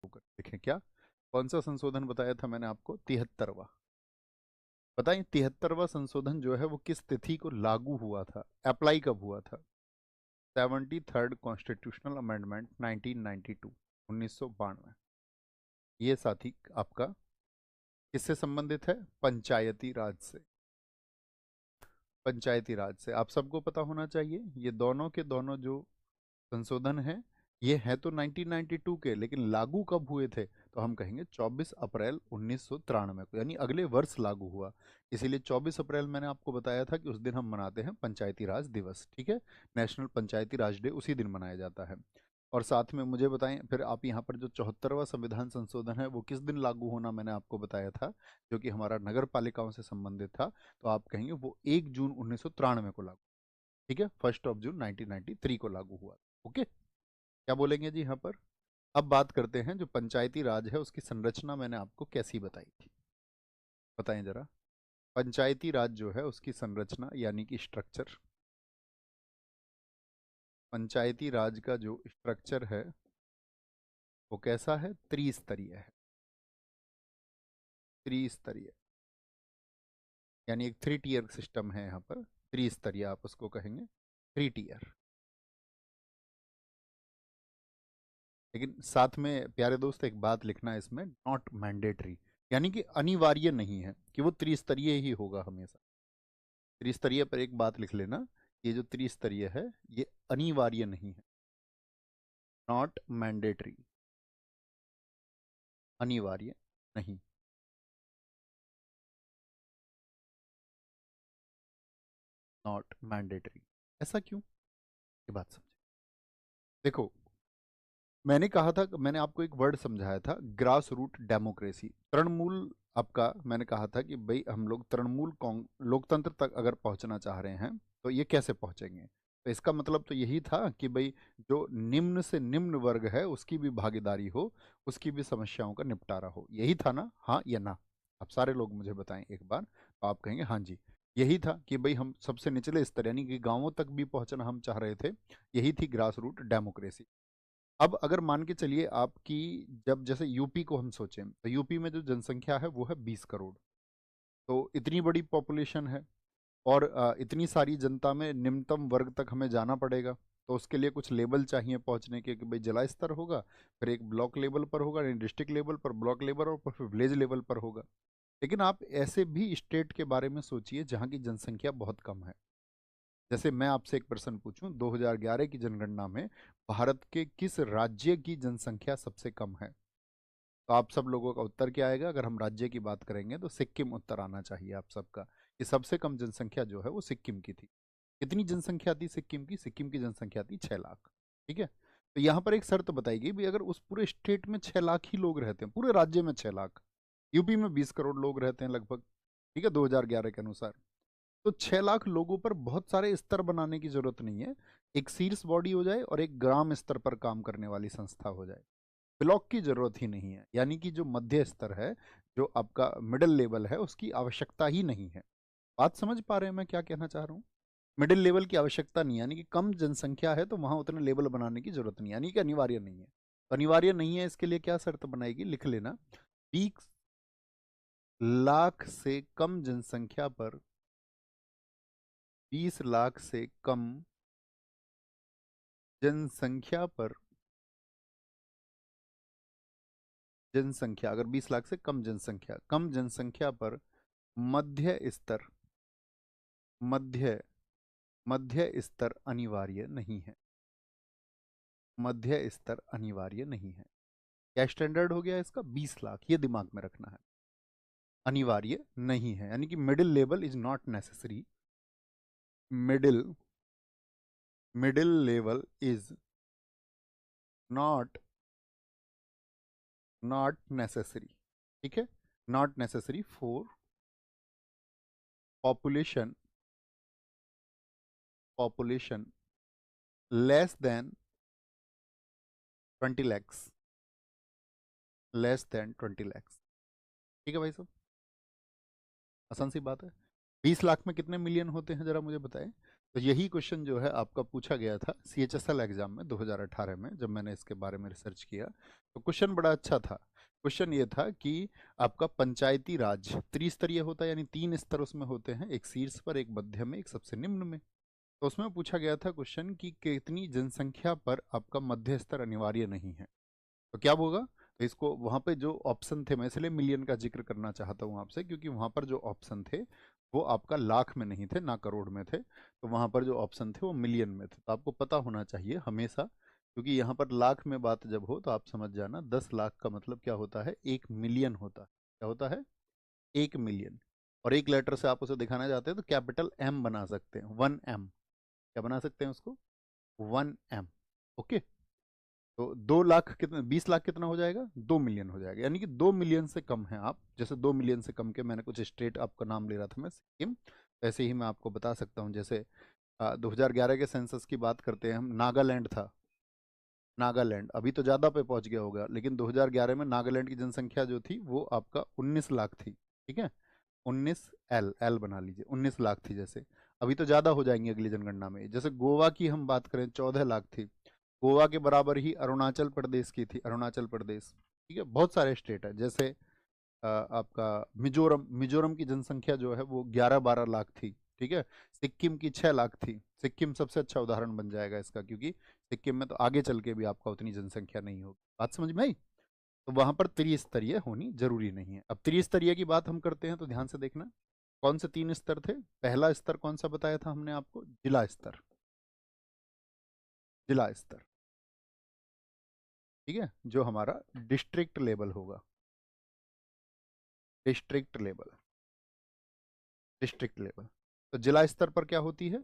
देखें क्या, कौन सा संशोधन बताया था मैंने आपको, 73वां। बताइए 73वां संशोधन जो है वो किस तिथि को लागू हुआ था, अप्लाई कब हुआ था? 73rd constitutional amendment 1992, 1992। ये साथी आपका किससे संबंधित है? पंचायती राज से। पंचायती राज से आप सबको पता होना चाहिए, ये दोनों के दोनों जो संशोधन है ये है तो 1992 के, लेकिन लागू कब हुए थे? तो हम कहेंगे 24 अप्रैल 1993 को, यानी अगले वर्ष लागू हुआ। इसीलिए 24 अप्रैल मैंने आपको बताया था कि उस दिन हम मनाते हैं पंचायती राज दिवस, ठीक है। नेशनल पंचायती राज डे उसी दिन मनाया जाता है। और साथ में मुझे बताएं फिर आप, यहाँ पर जो 74वां संविधान संशोधन है वो किस दिन लागू होना मैंने आपको बताया था, जो कि हमारा नगर पालिकाओं से संबंधित था, तो आप कहेंगे वो 1 जून 1993 को लागू, ठीक है, 1 जून 1993 को लागू हुआ। ओके, क्या बोलेंगे जी यहाँ पर? अब बात करते हैं जो पंचायती राज है उसकी संरचना मैंने आपको कैसी बताई थी, बताएं जरा। पंचायती राज जो है उसकी संरचना यानी कि स्ट्रक्चर, पंचायती राज का जो स्ट्रक्चर है वो कैसा है? त्रिस्तरीय है। त्रिस्तरीय यानी एक 3 टियर सिस्टम है यहाँ पर, त्रिस्तरीय आप उसको कहेंगे, 3 टियर। लेकिन साथ में प्यारे दोस्त एक बात लिखना है इसमें, नॉट मैंडेटरी, यानी कि अनिवार्य नहीं है कि वो त्रिस्तरीय ही होगा हमेशा। त्रिस्तरीय पर एक बात लिख लेना, ये जो त्रिस्तरीय है ये अनिवार्य नहीं है, नॉट मैंडेटरी, अनिवार्य नहीं। नॉट मैंडेटरी, ऐसा क्यों, ये बात समझे। देखो, मैंने कहा था, मैंने आपको एक वर्ड समझाया था, ग्रास रूट डेमोक्रेसी, तृणमूल। आपका मैंने कहा था कि भाई हम लोग तृणमूल लोकतंत्र तक अगर पहुंचना चाह रहे हैं तो ये कैसे पहुंचेंगे? तो इसका मतलब तो यही था कि भाई जो निम्न से निम्न वर्ग है उसकी भी भागीदारी हो, उसकी भी समस्याओं का निपटारा हो, यही था ना, हाँ या ना? आप सारे लोग मुझे बताएं एक बार, तो आप कहेंगे हाँ जी, यही था कि भाई हम सबसे निचले स्तर यानी कि गांवों तक भी पहुंचना हम चाह रहे थे, यही थी ग्रास रूट डेमोक्रेसी। अब अगर मान के चलिए आपकी, जब जैसे यूपी को हम सोचें तो यूपी में जो जनसंख्या है वो है 20 करोड़, तो इतनी बड़ी पॉपुलेशन है और इतनी सारी जनता में निम्नतम वर्ग तक हमें जाना पड़ेगा, तो उसके लिए कुछ लेवल चाहिए पहुंचने के, कि भाई जिला स्तर होगा, फिर एक ब्लॉक लेवल पर होगा, डिस्ट्रिक्ट लेवल पर, ब्लॉक लेवल और फिर विलेज लेवल पर होगा। लेकिन आप ऐसे भी स्टेट के बारे में सोचिए जहाँ की जनसंख्या बहुत कम है। जैसे मैं आपसे एक प्रश्न पूछूं, 2011 की जनगणना में भारत के किस राज्य की जनसंख्या सबसे कम है? तो आप सब लोगों का उत्तर क्या आएगा? अगर हम राज्य की बात करेंगे तो सिक्किम उत्तर आना चाहिए आप सबका, कि सबसे कम जनसंख्या जो है वो सिक्किम की थी। कितनी जनसंख्या थी सिक्किम की? सिक्किम की जनसंख्या थी 6 लाख, ठीक है। तो यहाँ पर एक शर्त बताई भी, अगर उस पूरे स्टेट में 6 लाख ही लोग रहते हैं, पूरे राज्य में 6 लाख, यूपी में 20 करोड़ लोग रहते हैं लगभग, ठीक है, 2011 के अनुसार, तो 6 लाख लोगों पर बहुत सारे स्तर बनाने की जरूरत नहीं है। एक शीर्ष बॉडी हो जाए और एक ग्राम स्तर पर काम करने वाली संस्था हो जाए, ब्लॉक की जरूरत ही नहीं है, यानी कि जो मध्य स्तर है, जो आपका मिडिल लेवल है, उसकी आवश्यकता ही नहीं है। बात समझ पा रहे हैं मैं क्या कहना चाह रहा हूँ? मिडिल लेवल की आवश्यकता नहीं, यानी कि कम जनसंख्या है तो वहां उतने लेवल बनाने की जरूरत नहीं, यानी कि अनिवार्य नहीं है। तो अनिवार्य नहीं है, इसके लिए क्या शर्त बनाएगी, लिख लेना, 20 लाख से कम जनसंख्या पर, 20 लाख से कम जनसंख्या पर, जनसंख्या अगर 20 लाख से कम जनसंख्या, कम जनसंख्या पर मध्य स्तर, मध्य मध्य स्तर अनिवार्य नहीं है, मध्य स्तर अनिवार्य नहीं है। क्या स्टैंडर्ड हो गया इसका? 20 लाख, ये दिमाग में रखना है, अनिवार्य नहीं है, यानी कि middle level is not necessary, middle middle level is not not necessary, ठीक है, not necessary for population, population less than 20 lakhs, less than 20 lakhs, ठीक है भाई साहब, आसान सी बात है। 20 लाख में कितने मिलियन होते हैं जरा मुझे बताएं? तो यही क्वेश्चन जो है आपका पूछा गया था CHSL एग्जाम में 2018 में, जब मैंने इसके बारे में रिसर्च किया तो क्वेश्चन बड़ा अच्छा था। क्वेश्चन ये था कि आपका पंचायती राज त्रिस्तरीय होता है, यानी 3 स्तर उसमें होते हैं, एक शीर्ष पर, एक मध्य में, एक सबसे निम्न में। तो उसमें पूछा गया था क्वेश्चन कि कितनी जनसंख्या पर आपका मध्य स्तर अनिवार्य नहीं है, तो क्या होगा। तो इसको वहां पे जो ऑप्शन थे, मैं इसलिए मिलियन का जिक्र करना चाहता हूँ आपसे, क्योंकि वहां पर जो ऑप्शन थे वो आपका लाख में नहीं थे, ना करोड़ में थे। तो वहां पर जो ऑप्शन थे वो मिलियन में थे। तो आपको पता होना चाहिए हमेशा, क्योंकि यहाँ पर लाख में बात जब हो तो आप समझ जाना 10 लाख का मतलब क्या होता है, 1 मिलियन होता है। क्या होता है? 1 मिलियन। और एक लेटर से आप उसे दिखाना चाहते हैं तो कैपिटल M बना सकते हैं, 1M। क्या बना सकते हैं उसको? 1M। ओके। तो 2 लाख कितना, 20 लाख कितना हो जाएगा? 2 मिलियन हो जाएगा। यानी कि 2 मिलियन से कम है आप, जैसे 2 मिलियन से कम के, मैंने कुछ स्टेट आपका नाम ले रहा था मैं, सिक्किम। ऐसे ही मैं आपको बता सकता हूँ, जैसे 2011 के सेंसस की बात करते हैं हम, नागालैंड था। नागालैंड अभी तो ज़्यादा पे पहुंच गया होगा, लेकिन 2011 में नागालैंड की जनसंख्या जो थी वो आपका 19 लाख थी। ठीक है, 19 एल बना लीजिए, 19 लाख थी। जैसे अभी तो ज़्यादा हो जाएंगी अगली जनगणना में। जैसे गोवा की हम बात करें, 14 लाख थी। गोवा के बराबर ही अरुणाचल प्रदेश की थी, अरुणाचल प्रदेश। ठीक है, बहुत सारे स्टेट है। जैसे आपका मिजोरम, मिजोरम की जनसंख्या जो है वो 11-12 लाख थी। ठीक है, सिक्किम की 6 लाख थी। सिक्किम सबसे अच्छा उदाहरण बन जाएगा इसका, क्योंकि सिक्किम में तो आगे चल के भी आपका उतनी जनसंख्या नहीं होगी। बात समझ में आई? तो वहां पर त्रिस्तरीय होनी जरूरी नहीं है। अब त्रिस्तरीय की बात हम करते हैं तो ध्यान से देखना, कौन से 3 स्तर थे। पहला स्तर कौन सा बताया था हमने आपको? जिला स्तर। जिला स्तर, ठीक है, जो हमारा डिस्ट्रिक्ट लेवल होगा। District level, district level. तो जिला स्तर पर क्या होती है?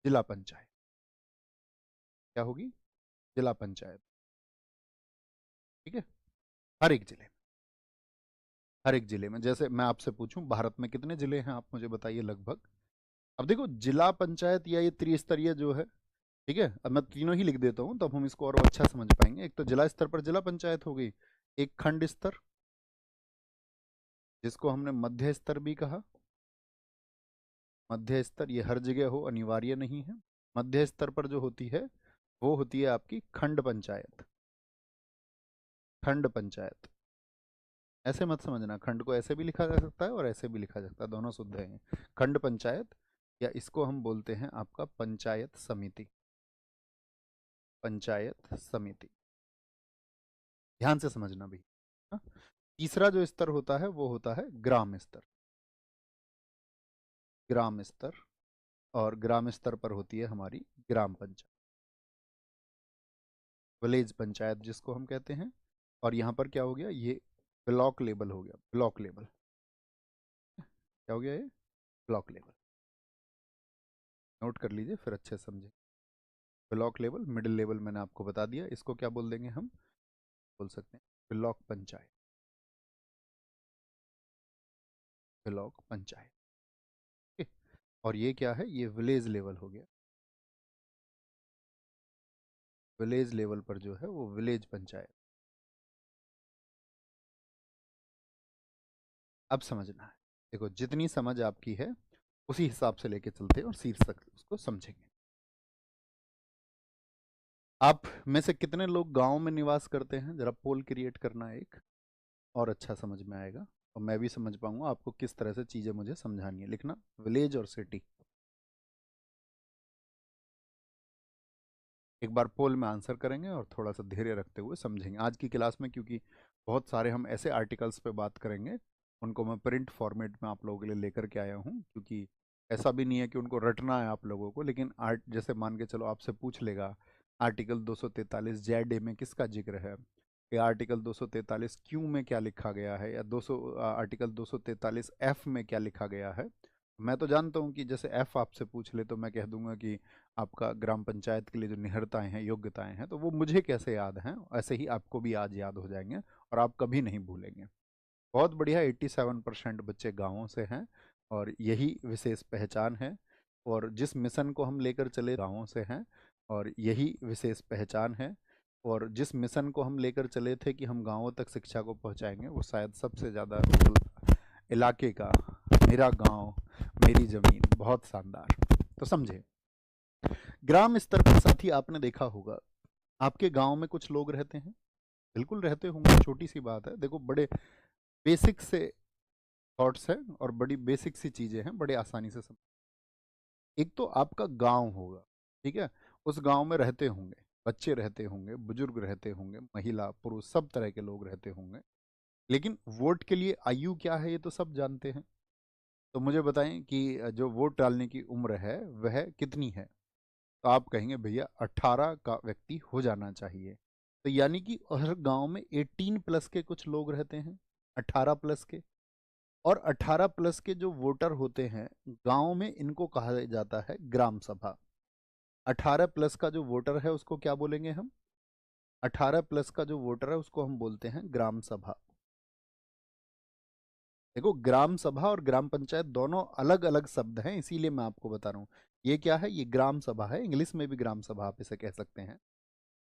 जिला पंचायत। क्या होगी? जिला पंचायत। ठीक है, हर एक जिले में, हर एक जिले में। जैसे मैं आपसे पूछूं भारत में कितने जिले हैं, आप मुझे बताइए लगभग। अब देखो, जिला पंचायत या ये त्रिस्तरीय जो है, ठीक है, अब मैं तीनों ही लिख देता हूँ तब हम इसको और अच्छा समझ पाएंगे। एक तो जिला स्तर पर जिला पंचायत हो गई, एक खंड स्तर जिसको हमने मध्य स्तर भी कहा। मध्य स्तर ये हर जगह हो अनिवार्य नहीं है। मध्य स्तर पर जो होती है वो होती है आपकी खंड पंचायत। खंड पंचायत, ऐसे मत समझना, खंड को ऐसे भी लिखा जा सकता है और ऐसे भी लिखा जा सकता है, दोनों शुद्ध हैं। खंड पंचायत, या इसको हम बोलते हैं आपका पंचायत समिति। पंचायत समिति, ध्यान से समझना भी। हाँ? तीसरा जो स्तर होता है वो होता है ग्राम स्तर। ग्राम स्तर, और ग्राम स्तर पर होती है हमारी ग्राम पंचायत, विलेज पंचायत जिसको हम कहते हैं। और यहाँ पर क्या हो गया, ये ब्लॉक लेवल हो गया। ब्लॉक लेवल क्या हो गया? ये ब्लॉक लेवल। नोट कर लीजिए फिर अच्छे से समझे। ब्लॉक लेवल, मिडिल लेवल मैंने आपको बता दिया। इसको क्या बोल देंगे हम? बोल सकते हैं ब्लॉक पंचायत। ब्लॉक पंचायत, ठीक है? और ये क्या है? ये विलेज लेवल हो गया। विलेज लेवल पर जो है वो विलेज पंचायत। अब समझना है, देखो जितनी समझ आपकी है उसी हिसाब से लेके चलते हैं और शीर्षक उसको समझेंगे। आप में से कितने लोग गांव में निवास करते हैं? जरा पोल क्रिएट करना है एक, और अच्छा समझ में आएगा और मैं भी समझ पाऊंगा आपको किस तरह से चीज़ें मुझे समझानी है। लिखना विलेज और सिटी। एक बार पोल में आंसर करेंगे और थोड़ा सा धैर्य रखते हुए समझेंगे आज की क्लास में, क्योंकि बहुत सारे हम ऐसे आर्टिकल्स पे बात करेंगे उनको मैं प्रिंट फॉर्मेट में आप लोगों के लिए लेकर के आया हूँ। क्योंकि ऐसा भी नहीं है कि उनको रटना है आप लोगों को, लेकिन आर्ट जैसे मान के चलो आपसे पूछ लेगा आर्टिकल 243 जेड ए में किसका जिक्र है, या आर्टिकल 243 क्यू में क्या लिखा गया है, या 200 आर्टिकल 243 एफ में क्या लिखा गया है। मैं तो जानता हूँ कि जैसे एफ आपसे पूछ ले तो मैं कह दूंगा कि आपका ग्राम पंचायत के लिए जो निहरताएं हैं, योग्यताएं हैं, तो वो मुझे कैसे याद हैं, ऐसे ही आपको भी आज याद हो जाएंगे और आप कभी नहीं भूलेंगे। बहुत बढ़िया, 87% बच्चे गाँवों से हैं और यही विशेष पहचान है। और जिस मिशन को हम लेकर चले गाँवों से हैं और यही विशेष पहचान है। और जिस मिशन को हम लेकर चले थे कि हम गाँवों तक शिक्षा को पहुँचाएंगे, वो शायद सबसे ज़्यादा रूरल इलाके का, मेरा गांव मेरी ज़मीन, बहुत शानदार। तो समझे। ग्राम स्तर पर साथी आपने देखा होगा, आपके गांव में कुछ लोग रहते हैं, बिल्कुल रहते होंगे, छोटी सी बात है। देखो बड़े बेसिक से थॉट्स हैं और बड़ी बेसिक सी चीजें हैं, बड़े आसानी से समझ। एक तो आपका गांव होगा, ठीक है, उस गांव में रहते होंगे, बच्चे रहते होंगे, बुजुर्ग रहते होंगे, महिला पुरुष सब तरह के लोग रहते होंगे। लेकिन वोट के लिए आयु क्या है ये तो सब जानते हैं। तो मुझे बताएं कि जो वोट डालने की उम्र है वह कितनी है। तो आप कहेंगे भैया 18 का व्यक्ति हो जाना चाहिए। तो यानी कि हर गांव में 18 प्लस के कुछ लोग रहते हैं, 18 प्लस के। और 18 प्लस के जो वोटर होते हैं गांव में, इनको कहा जाता है ग्राम सभा। 18 प्लस का जो वोटर है उसको क्या बोलेंगे हम? 18 प्लस का जो वोटर है उसको हम बोलते हैं ग्राम सभा। देखो ग्राम सभा और ग्राम पंचायत दोनों अलग अलग शब्द हैं, इसीलिए मैं आपको बता रहा हूँ। ये क्या है? ये ग्राम सभा है, इंग्लिश में भी ग्राम सभा आप इसे कह सकते हैं।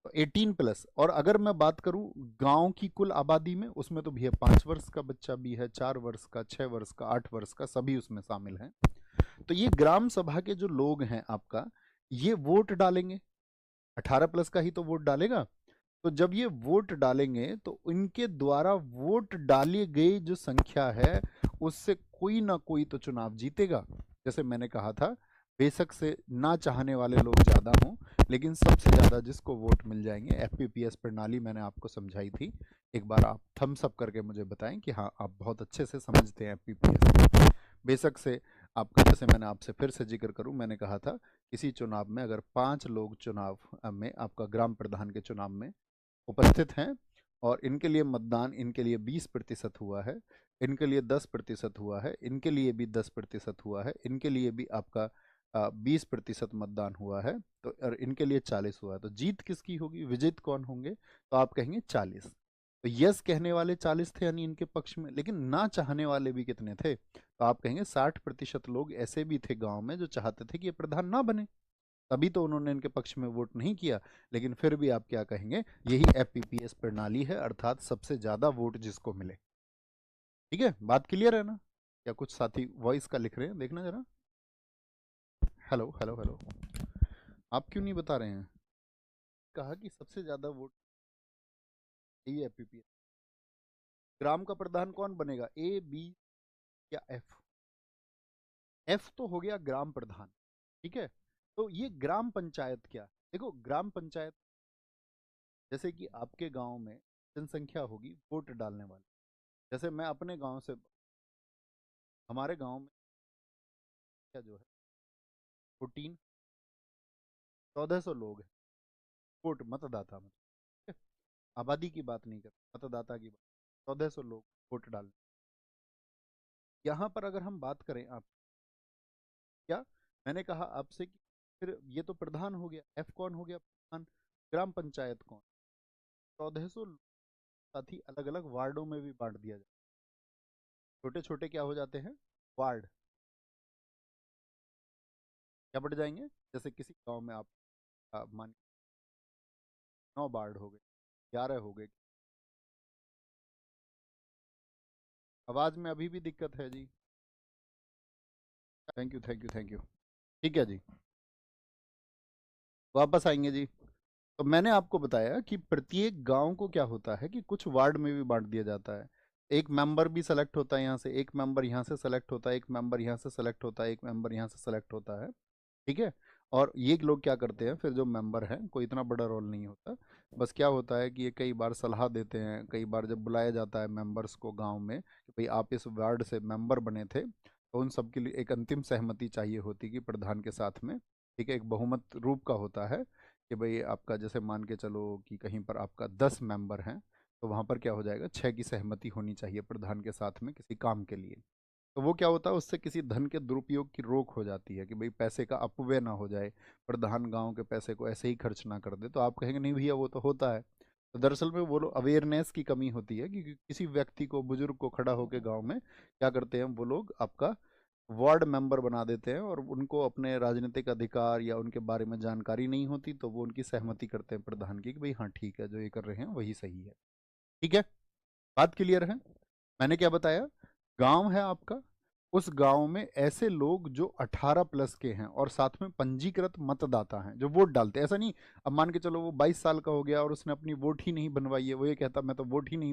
तो 18 प्लस। और अगर मैं बात करूं गांव की कुल आबादी में, उसमें तो भैया 5 वर्ष का बच्चा भी है, 4 वर्ष का, 6 वर्ष का, 8 वर्ष का, सभी उसमें शामिल हैं। तो ये ग्राम सभा के जो लोग हैं आपका, ये वोट डालेंगे। 18 प्लस का ही तो वोट डालेगा। तो जब ये वोट डालेंगे तो इनके द्वारा वोट डाली गई जो संख्या है उससे कोई ना कोई तो चुनाव जीतेगा। जैसे मैंने कहा था, बेशक से ना चाहने वाले लोग ज़्यादा हों, लेकिन सबसे ज़्यादा जिसको वोट मिल जाएंगे, एफपीपीएस प्रणाली मैंने आपको समझाई थी। एक बार आप थम्स अप करके मुझे बताएं कि हाँ आप बहुत अच्छे से समझते हैं एफपीपीएस। बेशक से आपका, जैसे मैंने आपसे फिर से जिक्र करूं, मैंने कहा था किसी चुनाव में अगर 5 लोग चुनाव में, आपका ग्राम प्रधान के चुनाव में उपस्थित हैं और इनके लिए मतदान, इनके लिए 20% हुआ है, इनके लिए 10% हुआ है, इनके लिए भी 10% हुआ है, इनके लिए भी आपका 20% मतदान हुआ है, तो और इनके लिए 40 हुआ है, तो जीत किसकी होगी? विजेत कौन होंगे? तो आप कहेंगे 40। तो यस कहने वाले 40 थे यानी इनके पक्ष में, लेकिन ना चाहने वाले भी कितने थे? तो आप कहेंगे 60% लोग ऐसे भी थे गांव में जो चाहते थे कि ये प्रधान ना बने, तभी तो उन्होंने इनके पक्ष में वोट नहीं किया। लेकिन फिर भी आप क्या कहेंगे? यही एफपीपीएस प्रणाली है, अर्थात सबसे ज्यादा वोट जिसको मिले। ठीक है, बात क्लियर है ना? क्या कुछ साथी वॉइस का लिख रहे हैं? देखना जरा। Hello hello hello. आप क्यों नहीं बता रहे हैं? कहा कि सबसे ज्यादा वोट यही एफपीपीएस। ग्राम का प्रधान कौन बनेगा? ए, बी या एफ? एफ तो हो गया ग्राम प्रधान, ठीक है। तो ये ग्राम पंचायत क्या? देखो ग्राम पंचायत, जैसे कि आपके गांव में जनसंख्या होगी वोट डालने वाली। जैसे मैं अपने गांव से, हमारे गांव में क्या जो है 14 1400 लोग हैं, वोट मतदाता में, ठीक है? आबादी की बात नहीं कर, मतदाता की बात। 1400 लोग वोट डाल। यहाँ पर अगर हम बात करें, आप क्या, मैंने कहा आपसे कि फिर ये तो प्रधान हो गया, एफ कौन हो गया प्रधान? ग्राम पंचायत कौन? 1400 साथी अलग अलग वार्डों में भी बांट दिया जाए, छोटे छोटे क्या हो जाते हैं? वार्ड। क्या बढ़ जाएंगे? जैसे किसी गांव में आप मान 9 वार्ड हो गए, 11 हो गए। आवाज में अभी भी दिक्कत है जी? Thank you thank you thank you. ठीक है जी, वापस आएंगे जी। तो मैंने आपको बताया कि प्रत्येक गांव को क्या होता है कि कुछ वार्ड में भी बांट दिया जाता है। एक मेंबर भी सेलेक्ट होता है यहाँ से, एक मेंबर यहाँ से सेलेक्ट होता है, एक मेंबर यहाँ से सेलेक्ट होता है, एक मेंबर यहाँ से सेलेक्ट होता है, ठीक है। और ये लोग क्या करते हैं, फिर जो मेंबर हैं, कोई इतना बड़ा रोल नहीं होता। बस क्या होता है कि ये कई बार सलाह देते हैं, कई बार जब बुलाया जाता है मेंबर्स को गांव में कि भाई आप इस वार्ड से मेंबर बने थे, तो उन सब के लिए एक अंतिम सहमति चाहिए होती कि प्रधान के साथ में, ठीक है, एक बहुमत रूप का होता है कि भाई आपका, जैसे मान के चलो कि कहीं पर आपका 10 मेंबर हैं, तो वहाँ पर क्या हो जाएगा, 6 की सहमति होनी चाहिए प्रधान के साथ में किसी काम के लिए। तो वो क्या होता है, उससे किसी धन के दुरुपयोग की रोक हो जाती है कि भाई पैसे का अपव्यय ना हो जाए, प्रधान गांव के पैसे को ऐसे ही खर्च ना कर दे। तो आप कहेंगे नहीं भैया वो तो होता है। तो दरअसल में वो लोग अवेयरनेस की कमी होती है कि किसी व्यक्ति को, बुजुर्ग को खड़ा होकर गांव में क्या करते हैं, वो लोग आपका वार्ड मेंबर बना देते हैं और उनको अपने राजनीतिक अधिकार या उनके बारे में जानकारी नहीं होती, तो वो उनकी सहमति करते हैं प्रधान की कि भाई हाँ ठीक है, जो ये कर रहे हैं वही सही है। ठीक है, बात क्लियर है? मैंने क्या बताया? गांव है आपका, उस गांव में ऐसे लोग जो 18 प्लस के हैं और साथ में पंजीकृत मतदाता हैं जो वोट डालते हैं। ऐसा नहीं अब मान के चलो वो 22 साल का हो गया और उसने अपनी वोट ही नहीं बनवाई है, वो ये कहता मैं तो वोट ही नहीं